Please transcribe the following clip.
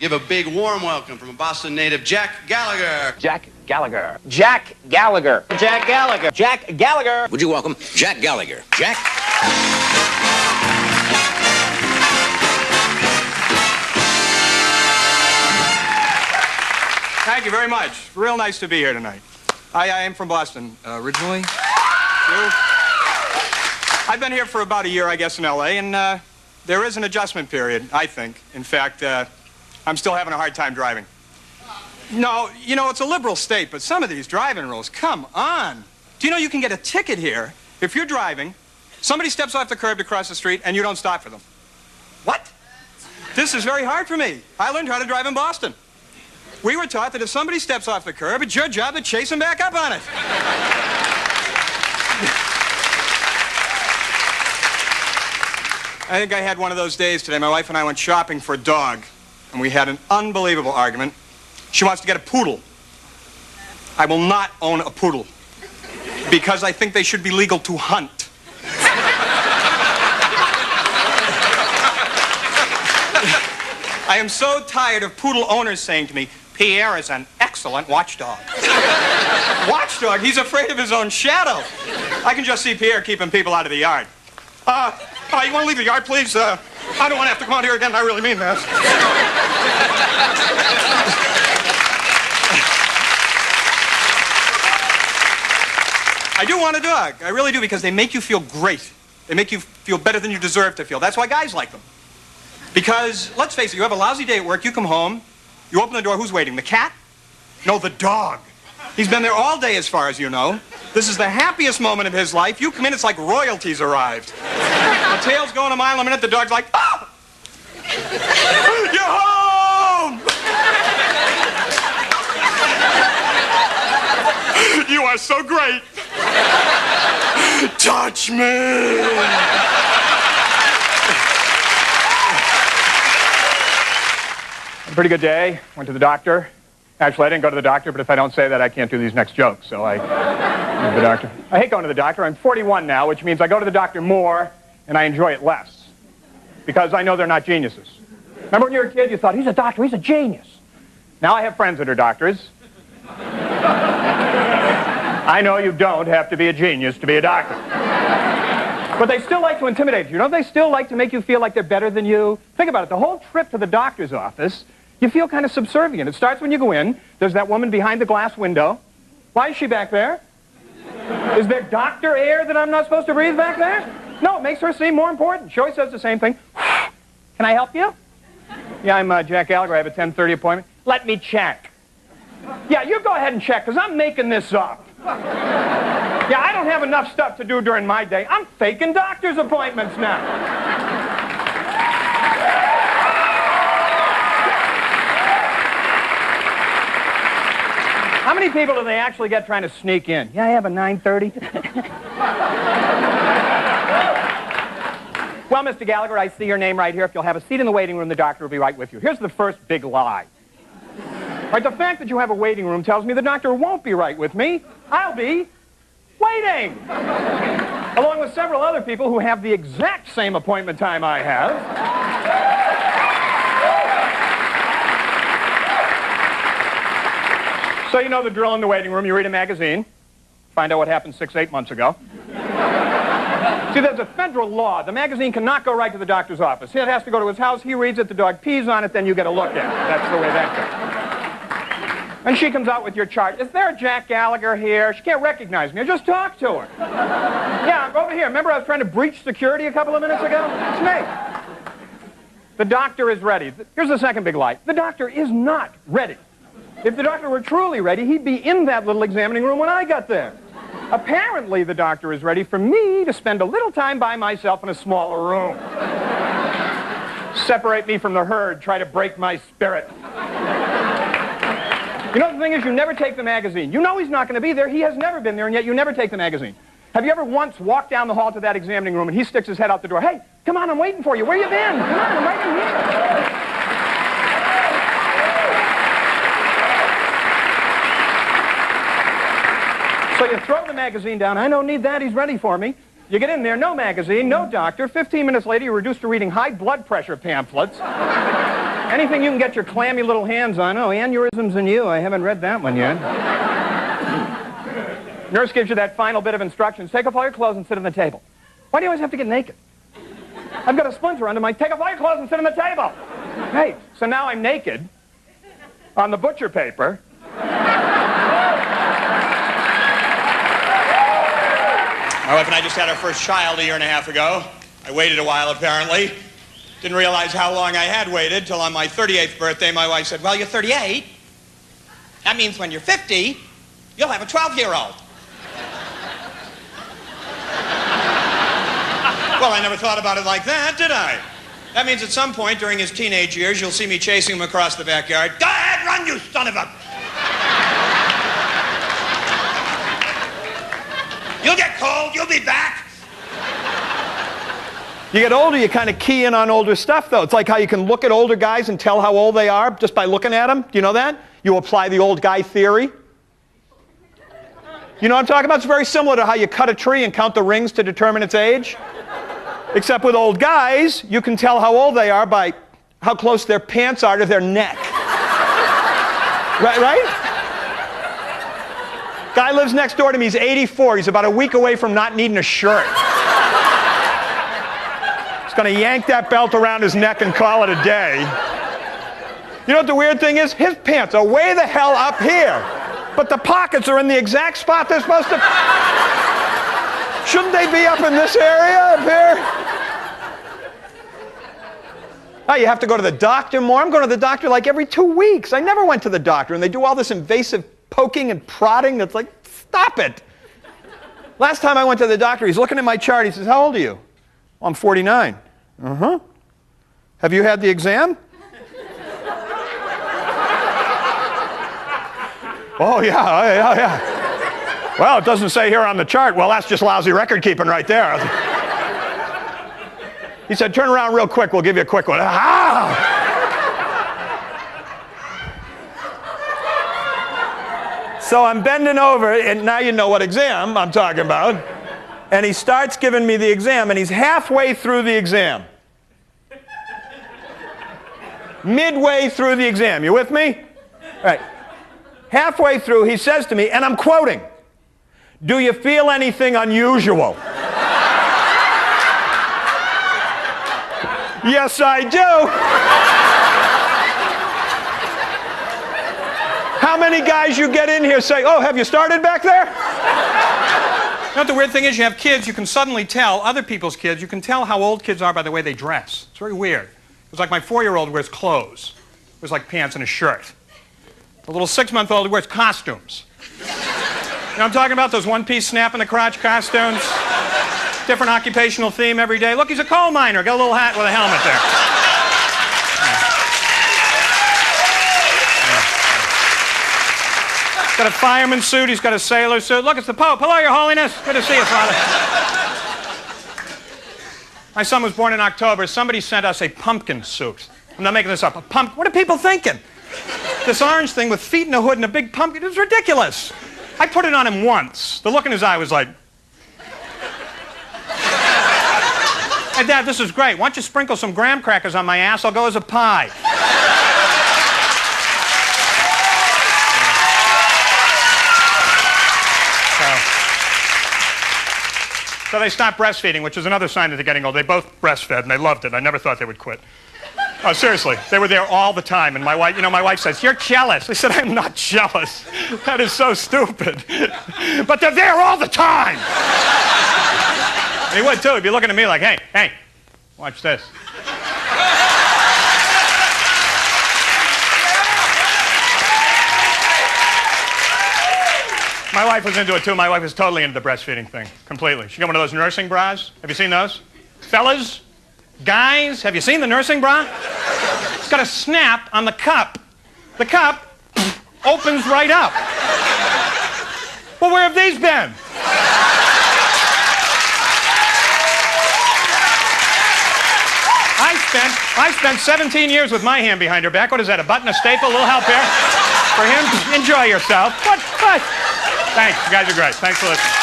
Give a big warm welcome from a Boston native, Jack Gallagher. Jack Gallagher. Jack Gallagher. Jack Gallagher. Jack Gallagher. Would you welcome Jack Gallagher? Jack. Thank you very much. Real nice to be here tonight. I am from Boston originally. I've been here for about a year, I guess, in L.A., and there is an adjustment period, I think. In fact, I'm still having a hard time driving. No, you know, it's a liberal state, but some of these driving rules, come on. Do you know you can get a ticket here if you're driving, somebody steps off the curb to cross the street, and you don't stop for them? What? This is very hard for me. I learned how to drive in Boston. We were taught that if somebody steps off the curb, it's your job to chase him back up on it. I think I had one of those days today. My wife and I went shopping for a dog, and we had an unbelievable argument. She wants to get a poodle. I will not own a poodle because I think they should be legal to hunt. I am so tired of poodle owners saying to me, Pierre is an excellent watchdog. Watchdog? He's afraid of his own shadow. I can just see Pierre keeping people out of the yard. You want to leave the yard, please? I don't want to have to come out here again. I really mean that. I do want a dog. I really do, because they make you feel great. They make you feel better than you deserve to feel. That's why guys like them. Because, let's face it, you have a lousy day at work, you come home, you open the door, who's waiting? The cat? No, the dog. He's been there all day, as far as you know. This is the happiest moment of his life. You come in, it's like royalty's arrived. The tail's going a mile a minute, the dog's like, oh! You're home! You are so great. Touch me! A pretty good day. Went to the doctor. Actually, I didn't go to the doctor, but if I don't say that, I can't do these next jokes, so I went to the doctor. I hate going to the doctor. I'm 41 now, which means I go to the doctor more, and I enjoy it less. Because I know they're not geniuses. Remember when you were a kid, you thought, he's a doctor, he's a genius. Now I have friends that are doctors. I know you don't have to be a genius to be a doctor. But they still like to intimidate you. Don't they still like to make you feel like they're better than you? Think about it. The whole trip to the doctor's office, you feel kind of subservient. It starts when you go in. There's that woman behind the glass window. Why is she back there? Is there doctor air that I'm not supposed to breathe back there? No, it makes her seem more important. She always says the same thing. Can I help you? Yeah, I'm Jack Gallagher. I have a 10:30 appointment. Let me check. Yeah, you go ahead and check, because I'm making this up. Yeah, I don't have enough stuff to do during my day. I'm faking doctor's appointments now. How many people do they actually get trying to sneak in? Yeah, I have a 9:30. Well, Mr. Gallagher, I see your name right here. If you'll have a seat in the waiting room, the doctor will be right with you. Here's the first big lie. Right, the fact that you have a waiting room tells me the doctor won't be right with me. I'll be waiting. Along with several other people who have the exact same appointment time I have. So you know the drill in the waiting room. You read a magazine, find out what happened 6-8 months ago. See, there's a federal law. The magazine cannot go right to the doctor's office. It has to go to his house. He reads it, the dog pees on it, then you get a look at it. That's the way that goes. And she comes out with your chart. Is there a Jack Gallagher here? She can't recognize me. I just talked to her. Yeah, over here. Remember I was trying to breach security a couple of minutes ago? It's me. The doctor is ready. Here's the second big lie. The doctor is not ready. If the doctor were truly ready, he'd be in that little examining room when I got there. Apparently, the doctor is ready for me to spend a little time by myself in a smaller room. Separate me from the herd, try to break my spirit. You know, the thing is, you never take the magazine. You know he's not going to be there. He has never been there, and yet you never take the magazine. Have you ever once walked down the hall to that examining room, and he sticks his head out the door? Hey, come on, I'm waiting for you. Where you been? Come on, I'm right in here. So you throw the magazine down. I don't need that. He's ready for me. You get in there, no magazine, no doctor. 15 minutes later, you're reduced to reading high blood pressure pamphlets. Anything you can get your clammy little hands on. Oh, aneurysms in you. I haven't read that one yet. Nurse gives you that final bit of instructions. Take off all your clothes and sit on the table. Why do you always have to get naked? I've got a splinter under my... Take off all your clothes and sit on the table. Hey, so now I'm naked on the butcher paper. My wife and I just had our first child a year and a half ago. I waited a while, apparently. Didn't realize how long I had waited till on my 38th birthday, my wife said, well, you're 38. That means when you're 50, you'll have a 12-year-old. Well, I never thought about it like that, did I? That means at some point during his teenage years, you'll see me chasing him across the backyard. Go ahead, run, you son of a... You'll get cold, you'll be back. You get older, you kind of key in on older stuff, though. It's like how you can look at older guys and tell how old they are just by looking at them. Do you know that? You apply the old guy theory. You know what I'm talking about? It's very similar to how you cut a tree and count the rings to determine its age. Except with old guys, you can tell how old they are by how close their pants are to their neck. Right? Guy lives next door to me. He's 84. He's about a week away from not needing a shirt. He's going to yank that belt around his neck and call it a day. You know what the weird thing is? His pants are way the hell up here. But the pockets are in the exact spot they're supposed to... Shouldn't they be up in this area up here? Oh, you have to go to the doctor more? I'm going to the doctor like every 2 weeks. I never went to the doctor, and they do all this invasive poking and prodding that's like, stop it. Last time I went to the doctor, he's looking at my chart. He says, how old are you? Well, I'm 49. Uh-huh. Have you had the exam? Oh, yeah. Well, it doesn't say here on the chart. Well, that's just lousy record keeping right there. He said, turn around real quick. We'll give you a quick one. Ah! So I'm bending over, and now you know what exam I'm talking about. And he starts giving me the exam, and he's halfway through the exam. Midway through the exam. You with me? All right. Halfway through, he says to me, and I'm quoting, do you feel anything unusual? Yes, I do. How many guys you get in here say, oh, have you started back there? You know what the weird thing is? You have kids, you can suddenly tell, other people's kids, you can tell how old kids are by the way they dress. It's very weird. It was like my 4-year-old wears clothes. It was like pants and a shirt. The little 6-month-old wears costumes. You know what I'm talking about? Those one-piece snap-in-the-crotch costumes. Different occupational theme every day. Look, he's a coal miner. Got a little hat with a helmet there. He's got a fireman suit. He's got a sailor suit. Look, it's the Pope. Hello, Your Holiness. Good to see you, Father. My son was born in October. Somebody sent us a pumpkin suit. I'm not making this up. A pumpkin. What are people thinking? This orange thing with feet and a hood and a big pumpkin. It's ridiculous. I put it on him once. The look in his eye was like... Hey, Dad, this is great. Why don't you sprinkle some graham crackers on my ass? I'll go as a pie. So they stopped breastfeeding, which is another sign that they're getting old. They both breastfed, and they loved it. I never thought they would quit. Oh, seriously. They were there all the time. And my wife says, you're jealous. I said, I'm not jealous. That is so stupid. But they're there all the time. And he would, too. He'd be looking at me like, hey, watch this. My wife was into it, too. My wife was totally into the breastfeeding thing, completely. She got one of those nursing bras. Have you seen those? Fellas, guys, have you seen the nursing bra? It's got a snap on the cup. The cup opens right up. Well, where have these been? I spent 17 years with my hand behind her back. What is that, a button, a staple, a little help here? For him, enjoy yourself. What? Thanks, you guys are great. Thanks for listening.